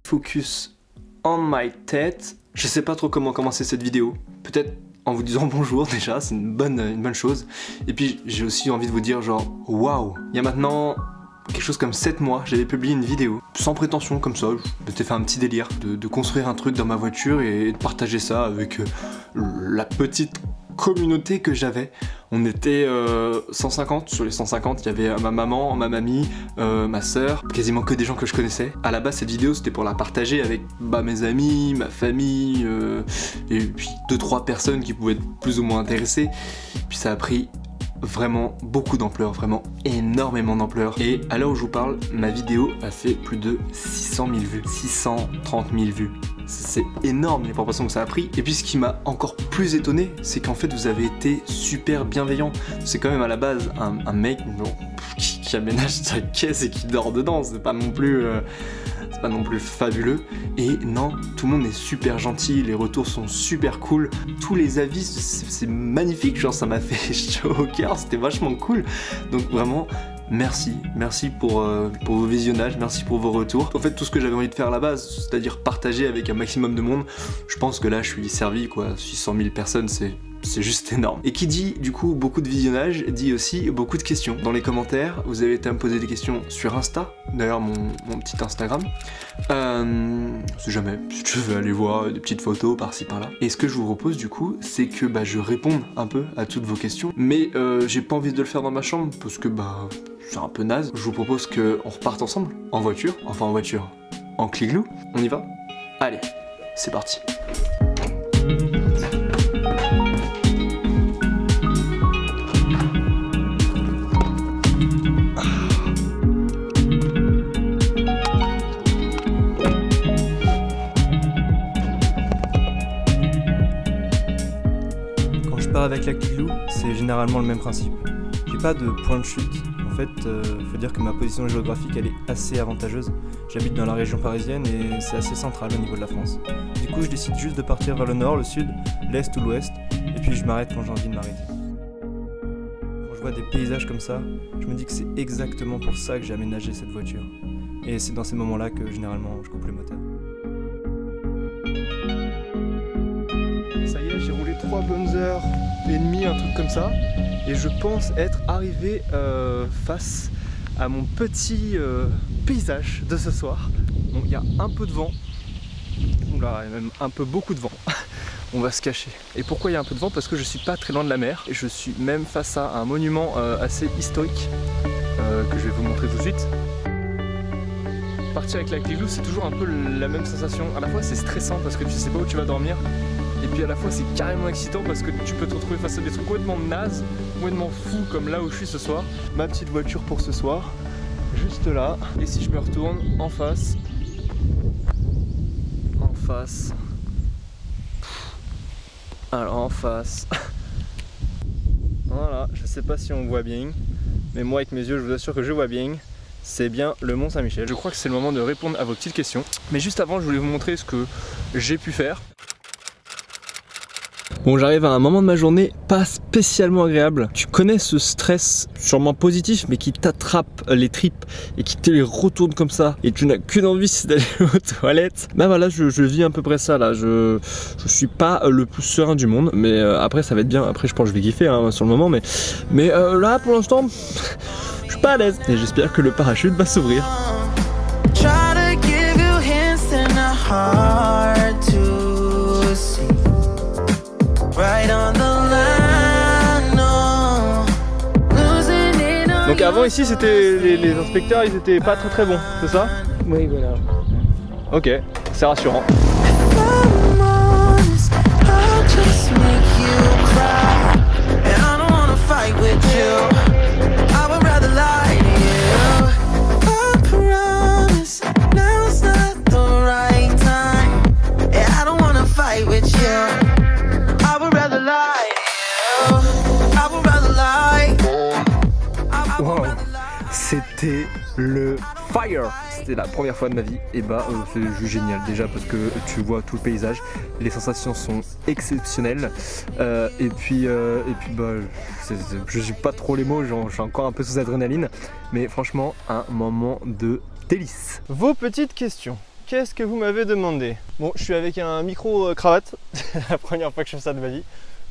Focus on my tête. Je sais pas trop comment commencer cette vidéo. Peut-être en vous disant bonjour déjà, c'est une bonne chose. Et puis j'ai aussi envie de vous dire genre waouh. Il y a maintenant quelque chose comme 7 mois, j'avais publié une vidéo, sans prétention comme ça, je m'étais fait un petit délire de construire un truc dans ma voiture et de partager ça avec la petite communauté que j'avais. On était 150, sur les 150 il y avait ma maman, ma mamie, ma soeur, quasiment que des gens que je connaissais. À la base cette vidéo c'était pour la partager avec mes amis, ma famille, et puis 2-3 personnes qui pouvaient être plus ou moins intéressées. Puis ça a pris vraiment beaucoup d'ampleur, vraiment énormément d'ampleur. Et à l'heure où je vous parle, ma vidéo a fait plus de 600 000 vues, 630 000 vues. C'est énorme les proportions que ça a pris. Et puis ce qui m'a encore plus étonné, c'est qu'en fait vous avez été super bienveillant. C'est quand même à la base un mec qui aménage sa caisse et qui dort dedans. C'est pas non plus fabuleux. Et non, tout le monde est super gentil, les retours sont super cool. Tous les avis, c'est magnifique, genre ça m'a fait chaud au cœur, c'était vachement cool. Donc vraiment, merci pour vos visionnages, merci pour vos retours. En fait, tout ce que j'avais envie de faire à la base, c'est-à-dire partager avec un maximum de monde, je pense que là, je suis servi, quoi. 600 000 personnes, c'est juste énorme. Et qui dit du coup beaucoup de visionnage dit aussi beaucoup de questions. Dans les commentaires, vous avez été à me poser des questions sur Insta, d'ailleurs mon petit Instagram. Si jamais, si tu veux aller voir des petites photos par-ci par-là. Et ce que je vous propose du coup, c'est que je réponde un peu à toutes vos questions. Mais j'ai pas envie de le faire dans ma chambre parce que c'est un peu naze. Je vous propose qu'on reparte ensemble, en voiture, en cliglou. On y va? Allez, c'est parti. Avec la Cliglou, c'est généralement le même principe. J'ai pas de point de chute. En fait, faut dire que ma position géographique elle est assez avantageuse. J'habite dans la région parisienne et c'est assez central au niveau de la France. Du coup, je décide juste de partir vers le nord, le sud, l'est ou l'ouest, et puis je m'arrête quand j'ai envie de m'arrêter. Quand je vois des paysages comme ça, je me dis que c'est exactement pour ça que j'ai aménagé cette voiture. Et c'est dans ces moments-là que généralement je coupe le moteur. Ça y est, j'ai roulé 3 bonnes heures et demie, un truc comme ça, et je pense être arrivé face à mon petit paysage de ce soir. Bon, il y a un peu de vent, oula, il y a même un peu beaucoup de vent. On va se cacher. Et pourquoi il y a un peu de vent? Parce que je suis pas très loin de la mer, et je suis même face à un monument assez historique que je vais vous montrer tout de suite. Partir avec la Cliglou, c'est toujours un peu la même sensation. À la fois c'est stressant parce que tu sais pas où tu vas dormir, et puis à la fois c'est carrément excitant parce que tu peux te retrouver face à des trucs complètement nazes, complètement fous comme là où je suis ce soir. Ma petite voiture pour ce soir, juste là. Et si je me retourne en face, alors en face, voilà, je sais pas si on voit bien, mais moi avec mes yeux je vous assure que je vois bien. C'est bien le Mont Saint-Michel. Je crois que c'est le moment de répondre à vos petites questions. Mais juste avant, je voulais vous montrer ce que j'ai pu faire. Bon, j'arrive à un moment de ma journée pas spécialement agréable. Tu connais ce stress sûrement positif mais qui t'attrape les tripes et qui te les retourne comme ça et tu n'as qu'une envie, c'est d'aller aux toilettes. Ben voilà, je vis à peu près ça là. Je suis pas le plus serein du monde, mais après ça va être bien. Après je pense que je vais kiffer hein, sur le moment, mais là pour l'instant je suis pas à l'aise et j'espère que le parachute va s'ouvrir. Donc avant ici c'était les inspecteurs, ils étaient pas très bons, c'est ça? Oui, voilà. Ok, c'est rassurant. Wow, c'était le fire! C'était la première fois de ma vie et c'est juste génial déjà parce que tu vois tout le paysage, les sensations sont exceptionnelles et puis je suis pas trop les mots, je suis encore un peu sous adrénaline, mais franchement un moment de délice. Vos petites questions. qu'est-ce que vous m'avez demandé? Bon, je suis avec un micro cravate, c'est la première fois que je fais ça de ma vie.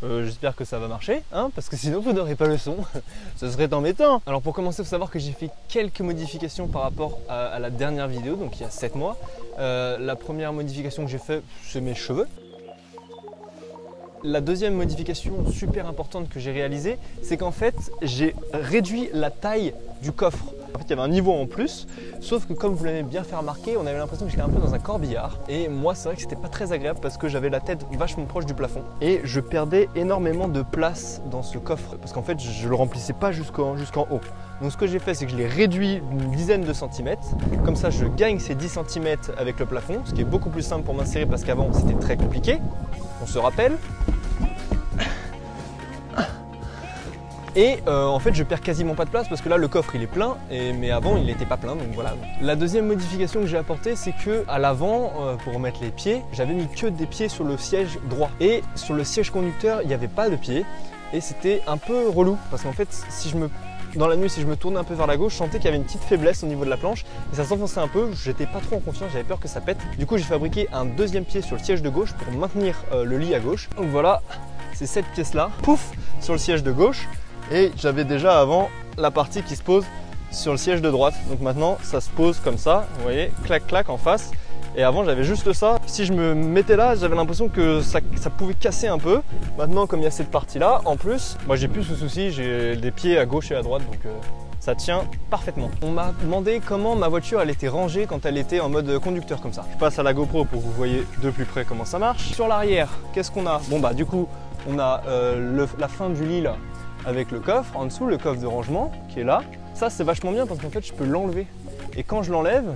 J'espère que ça va marcher, hein, parce que sinon vous n'aurez pas le son, ce serait embêtant. Alors pour commencer, il faut savoir que j'ai fait quelques modifications par rapport à la dernière vidéo, donc il y a 7 mois. La première modification que j'ai faite, c'est mes cheveux. La deuxième modification super importante que j'ai réalisée, c'est qu'en fait, j'ai réduit la taille du coffre. En fait, il y avait un niveau en plus, sauf que comme vous l'avez bien fait remarquer, on avait l'impression que j'étais un peu dans un corbillard. Et moi, c'est vrai que c'était pas très agréable parce que j'avais la tête vachement proche du plafond. Et je perdais énormément de place dans ce coffre parce qu'en fait, je le remplissais pas jusqu'en haut. Donc ce que j'ai fait, c'est que je l'ai réduit d'une dizaine de centimètres. Comme ça, je gagne ces 10 cm avec le plafond, ce qui est beaucoup plus simple pour m'insérer parce qu'avant, c'était très compliqué. On se rappelle. Et en fait je perds quasiment pas de place parce que là le coffre il est plein, mais avant il n'était pas plein, donc voilà. La deuxième modification que j'ai apportée, c'est que à l'avant, pour remettre les pieds, j'avais mis que des pieds sur le siège droit. Et sur le siège conducteur, il n'y avait pas de pieds. Et c'était un peu relou parce qu'en fait dans la nuit, si je me tournais un peu vers la gauche, je sentais qu'il y avait une petite faiblesse au niveau de la planche et ça s'enfonçait un peu, j'étais pas trop en confiance, j'avais peur que ça pète. Du coup j'ai fabriqué un deuxième pied sur le siège de gauche pour maintenir le lit à gauche. Donc voilà, c'est cette pièce là, pouf, sur le siège de gauche. Et j'avais déjà avant la partie qui se pose sur le siège de droite. Donc maintenant ça se pose comme ça, vous voyez, clac clac en face. Et avant j'avais juste ça. Si je me mettais là, j'avais l'impression que ça pouvait casser un peu. Maintenant comme il y a cette partie là, en plus, moi j'ai plus ce souci, j'ai des pieds à gauche et à droite, donc ça tient parfaitement. On m'a demandé comment ma voiture elle était rangée quand elle était en mode conducteur comme ça. Je passe à la GoPro pour que vous voyez de plus près comment ça marche. Sur l'arrière, qu'est-ce qu'on a? Bon bah du coup, on a la fin du lit là, avec le coffre, en dessous le coffre de rangement qui est là. Ça c'est vachement bien parce qu'en fait je peux l'enlever. Et quand je l'enlève,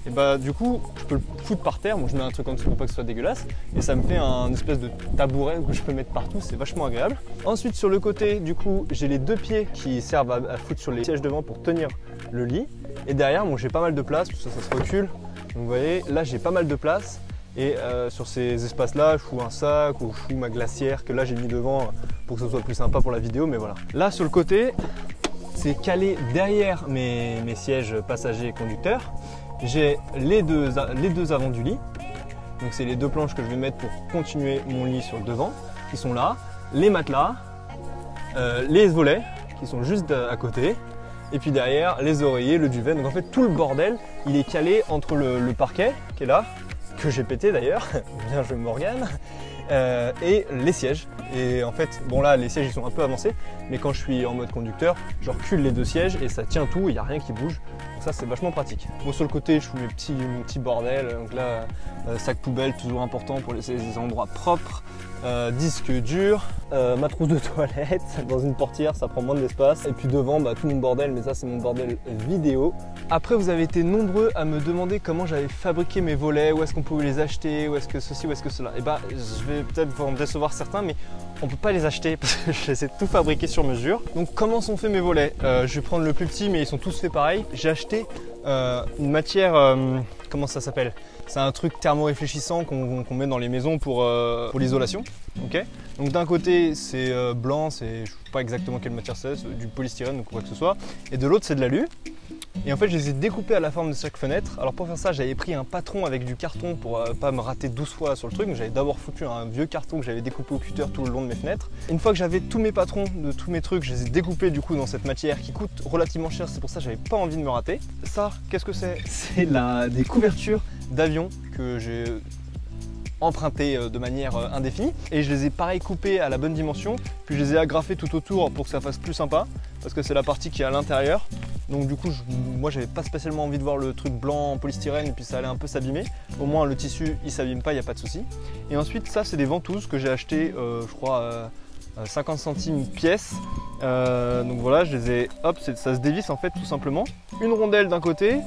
et bah du coup je peux le foutre par terre, moi je mets un truc en dessous pour pas que ce soit dégueulasse. Et ça me fait un espèce de tabouret que je peux mettre partout, c'est vachement agréable. Ensuite sur le côté du coup j'ai les deux pieds qui servent à foutre sur les sièges devant pour tenir le lit. Et derrière bon, j'ai pas mal de place, ça se recule. Donc vous voyez là j'ai pas mal de place. Et sur ces espaces-là, je fous un sac ou je fous ma glacière que là j'ai mis devant pour que ce soit plus sympa pour la vidéo, mais voilà. Là sur le côté, c'est calé derrière mes sièges passagers et conducteurs. J'ai les deux avants du lit. Donc c'est les deux planches que je vais mettre pour continuer mon lit sur le devant, qui sont là. Les matelas, les volets qui sont juste à côté. Et puis derrière, les oreillers, le duvet. Donc en fait tout le bordel, il est calé entre le parquet qui est là, que j'ai pété d'ailleurs, bien joué Morgane, et les sièges. Et en fait, bon là les sièges ils sont un peu avancés, mais quand je suis en mode conducteur, je recule les deux sièges et ça tient tout, il n'y a rien qui bouge. Donc ça c'est vachement pratique. Bon sur le côté je fous mon petit bordel, donc là sac poubelle toujours important pour laisser les endroits propres, disque dur, ma trousse de toilette dans une portière, ça prend moins d'espace. Et puis devant bah, tout mon bordel, mais ça c'est mon bordel vidéo. Après vous avez été nombreux à me demander comment j'avais fabriqué mes volets, où est-ce qu'on pouvait les acheter, où est-ce que ceci, où est-ce que cela. Et bah je vais peut-être vous en décevoir certains, mais on peut pas les acheter parce que je les ai tout fabriqués sur mesure. Donc comment sont faits mes volets? Je vais prendre le plus petit, mais ils sont tous faits pareil. J'ai acheté une matière, comment ça s'appelle? C'est un truc thermo-réfléchissant qu'on met dans les maisons pour l'isolation. Okay, donc d'un côté c'est blanc, je ne sais pas exactement quelle matière c'est du polystyrène ou quoi que ce soit. Et de l'autre c'est de l'alu. Et en fait je les ai découpés à la forme de chaque fenêtre. Alors pour faire ça j'avais pris un patron avec du carton pour pas me rater 12 fois sur le truc. J'avais d'abord foutu un vieux carton que j'avais découpé au cutter tout le long de mes fenêtres. Une fois que j'avais tous mes patrons de tous mes trucs, je les ai découpés du coup dans cette matière qui coûte relativement cher. C'est pour ça que j'avais pas envie de me rater. Ça, qu'est-ce que c'est? C'est des couvertures d'avion que j'ai emprunté de manière indéfinie et je les ai pareil coupés à la bonne dimension, puis je les ai agrafés tout autour pour que ça fasse plus sympa parce que c'est la partie qui est à l'intérieur. Donc du coup moi j'avais pas spécialement envie de voir le truc blanc en polystyrène et puis ça allait un peu s'abîmer. Au moins le tissu il s'abîme pas, il n'y a pas de souci. Et ensuite ça c'est des ventouses que j'ai acheté je crois 50 centimes pièce. Donc voilà, je les ai, hop, ça se dévisse en fait tout simplement. Une rondelle d'un côté,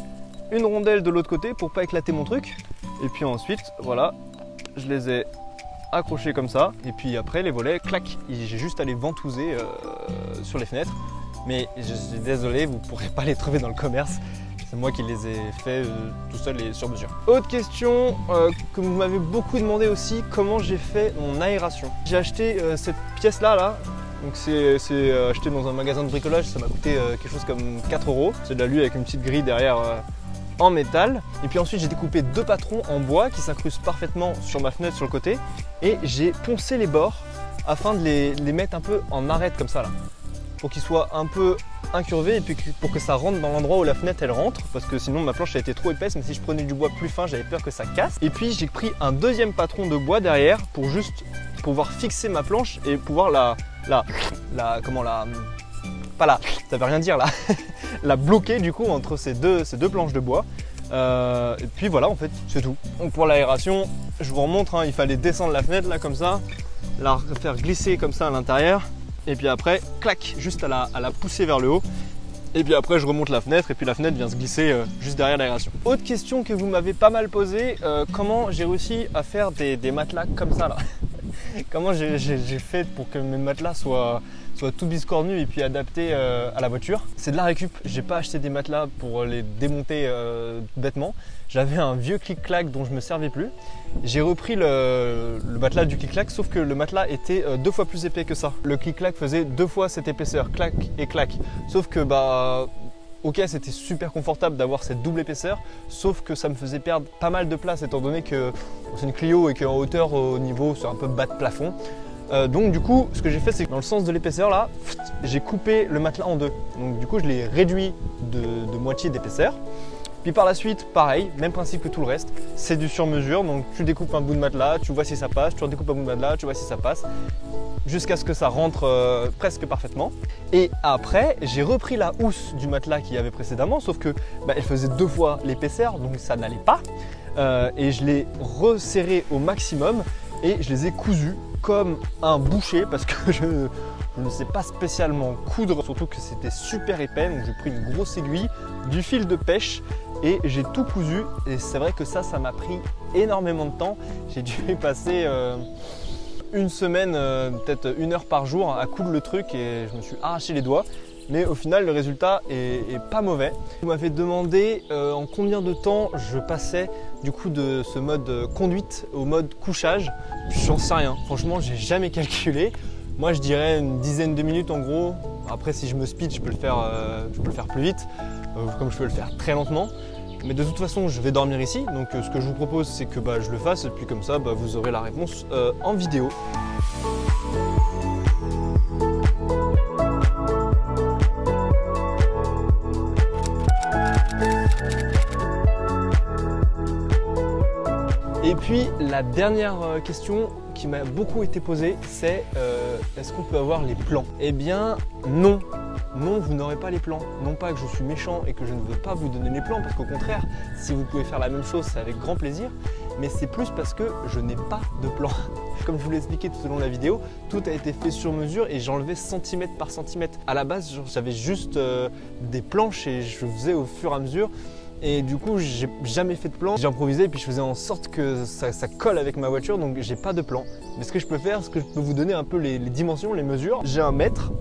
une rondelle de l'autre côté pour pas éclater mon truc. Et puis ensuite voilà, je les ai accrochés comme ça. Et puis après les volets, clac, j'ai juste à les ventouser sur les fenêtres. Mais je suis désolé, vous ne pourrez pas les trouver dans le commerce. C'est moi qui les ai fait tout seul et sur mesure. Autre question que vous m'avez beaucoup demandé aussi, comment j'ai fait mon aération. J'ai acheté cette pièce là. Donc c'est acheté dans un magasin de bricolage, ça m'a coûté quelque chose comme 4 €. C'est de l'alu avec une petite grille derrière en métal. Et puis ensuite j'ai découpé 2 patrons en bois qui s'incrustent parfaitement sur ma fenêtre sur le côté. Et j'ai poncé les bords afin de les mettre un peu en arête comme ça là. Pour qu'ils soient un peu incurvés et puis pour que ça rentre dans l'endroit où la fenêtre elle rentre. Parce que sinon ma planche a été trop épaisse, mais si je prenais du bois plus fin j'avais peur que ça casse. Et puis j'ai pris un deuxième patron de bois derrière pour juste pouvoir fixer ma planche et pouvoir ça veut rien dire là, la bloquer du coup entre ces deux planches de bois. Et puis voilà, en fait c'est tout. Donc pour l'aération, je vous remontre, hein, il fallait descendre la fenêtre là comme ça, la faire glisser comme ça à l'intérieur, et puis après clac, juste à la pousser vers le haut. Et puis après je remonte la fenêtre et puis la fenêtre vient se glisser juste derrière l'aération. Autre question que vous m'avez pas mal posée, comment j'ai réussi à faire des matelas comme ça là. Comment j'ai fait pour que mes matelas soient tout biscornus et puis adaptés à la voiture. C'est de la récup, j'ai pas acheté des matelas pour les démonter bêtement. J'avais un vieux clic-clac dont je me servais plus. J'ai repris le matelas du clic-clac, sauf que le matelas était 2 fois plus épais que ça. Le clic-clac faisait 2 fois cette épaisseur, clac et clac. Sauf que ok, c'était super confortable d'avoir cette double épaisseur, sauf que ça me faisait perdre pas mal de place étant donné que c'est une Clio et qu'en hauteur au niveau c'est un peu bas de plafond. Donc du coup, ce que j'ai fait, c'est que dans le sens de l'épaisseur là, j'ai coupé le matelas en 2. Donc du coup, je l'ai réduit de moitié d'épaisseur. Puis par la suite, pareil, même principe que tout le reste, c'est du sur-mesure. Donc tu découpes un bout de matelas, tu vois si ça passe, tu redécoupes un bout de matelas, tu vois si ça passe, jusqu'à ce que ça rentre presque parfaitement. Et après, j'ai repris la housse du matelas qu'il y avait précédemment, sauf que elle faisait 2 fois l'épaisseur, donc ça n'allait pas. Et je l'ai resserré au maximum et je les ai cousus comme un boucher parce que je ne sais pas spécialement coudre, surtout que c'était super épais. Donc j'ai pris une grosse aiguille, du fil de pêche et j'ai tout cousu. Et c'est vrai que ça m'a pris énormément de temps. J'ai dû y passer une semaine, peut-être 1 heure par jour à coudre le truc et je me suis arraché les doigts. Mais au final, le résultat est pas mauvais. Vous m'avez demandé en combien de temps je passais du coup de ce mode conduite au mode couchage. J'en sais rien. Franchement, j'ai jamais calculé. Moi, je dirais une dizaine de minutes en gros. Après, si je me speed, je peux le faire plus vite, comme je peux le faire très lentement. Mais de toute façon, je vais dormir ici. Donc, ce que je vous propose, c'est que je le fasse et puis comme ça, vous aurez la réponse en vidéo. Et puis la dernière question qui m'a beaucoup été posée, c'est est-ce qu'on peut avoir les plans? Eh bien non, non, vous n'aurez pas les plans. Non pas que je suis méchant et que je ne veux pas vous donner les plans, parce qu'au contraire, si vous pouvez faire la même chose, c'est avec grand plaisir, mais c'est plus parce que je n'ai pas de plan. Comme je vous l'ai expliqué tout au long de la vidéo, tout a été fait sur mesure et j'enlevais centimètre par centimètre. À la base, j'avais juste des planches et je faisais au fur et à mesure. Et du coup, j'ai jamais fait de plan. J'ai improvisé et puis je faisais en sorte que ça colle avec ma voiture, donc j'ai pas de plan. Mais ce que je peux faire, c'est que je peux vous donner un peu les dimensions, les mesures. J'ai 1 mètre.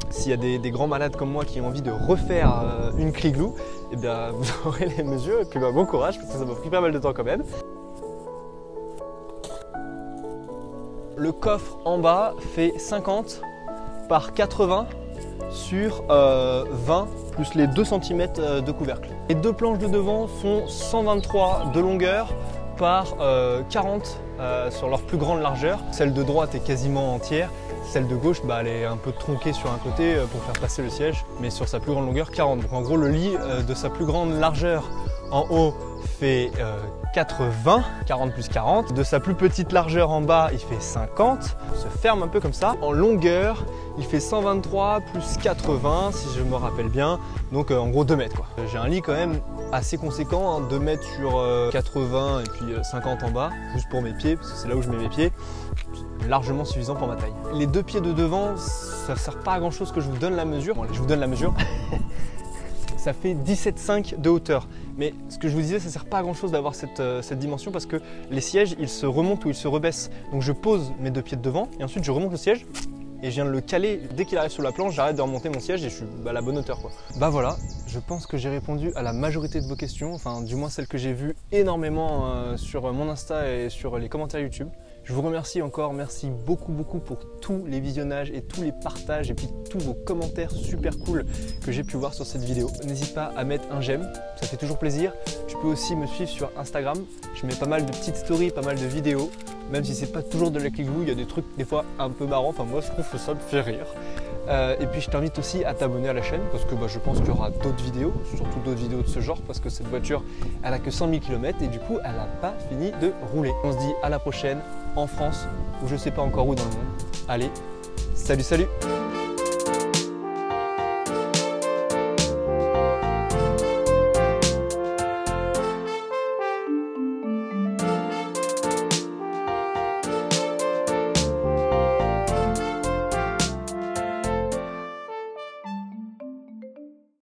S'il y a des grands malades comme moi qui ont envie de refaire une Kliglou, eh bien vous aurez les mesures et puis bon courage parce que ça m'a pris pas mal de temps quand même. Le coffre en bas fait 50 par 80 sur 20 plus les 2 cm de couvercle. Les 2 planches de devant font 123 de longueur par 40 sur leur plus grande largeur. Celle de droite est quasiment entière. Celle de gauche, elle est un peu tronquée sur un côté pour faire passer le siège, mais sur sa plus grande longueur, 40. Donc en gros, le lit de sa plus grande largeur en haut fait 80, 40 plus 40. De sa plus petite largeur en bas, il fait 50. Il se ferme un peu comme ça. En longueur, il fait 123 plus 80, si je me rappelle bien. Donc en gros 2 mètres quoi. J'ai un lit quand même assez conséquent, 2 mètres sur 80 et puis 50 en bas, juste pour mes pieds, parce que c'est là où je mets mes pieds. Largement suffisant pour ma taille. Les 2 pieds de devant, ça sert pas à grand chose que je vous donne la mesure. Bon, allez, je vous donne la mesure. Ça fait 17,5 de hauteur. Mais ce que je vous disais, ça sert pas à grand chose d'avoir cette dimension parce que les sièges, ils se remontent ou ils se rebaissent. Donc je pose mes 2 pieds de devant et ensuite je remonte le siège et je viens de le caler. Dès qu'il arrive sur la planche, j'arrête de remonter mon siège et je suis à la bonne hauteur, quoi. Bah voilà, je pense que j'ai répondu à la majorité de vos questions, enfin du moins celles que j'ai vues énormément sur mon Insta et sur les commentaires YouTube. Je vous remercie encore, merci beaucoup pour tous les visionnages et tous les partages et puis tous vos commentaires super cool que j'ai pu voir sur cette vidéo. N'hésite pas à mettre un j'aime, ça fait toujours plaisir. Tu peux aussi me suivre sur Instagram, je mets pas mal de petites stories, pas mal de vidéos. Même si c'est pas toujours de la cliquebou, il y a des trucs des fois un peu marrants, enfin moi je trouve que ça me fait rire. Et puis je t'invite aussi à t'abonner à la chaîne parce que je pense qu'il y aura d'autres vidéos, surtout d'autres vidéos de ce genre parce que cette voiture elle a que 100 000 km et du coup elle n'a pas fini de rouler. On se dit à la prochaine en France ou je sais pas encore où dans le monde. Allez, salut!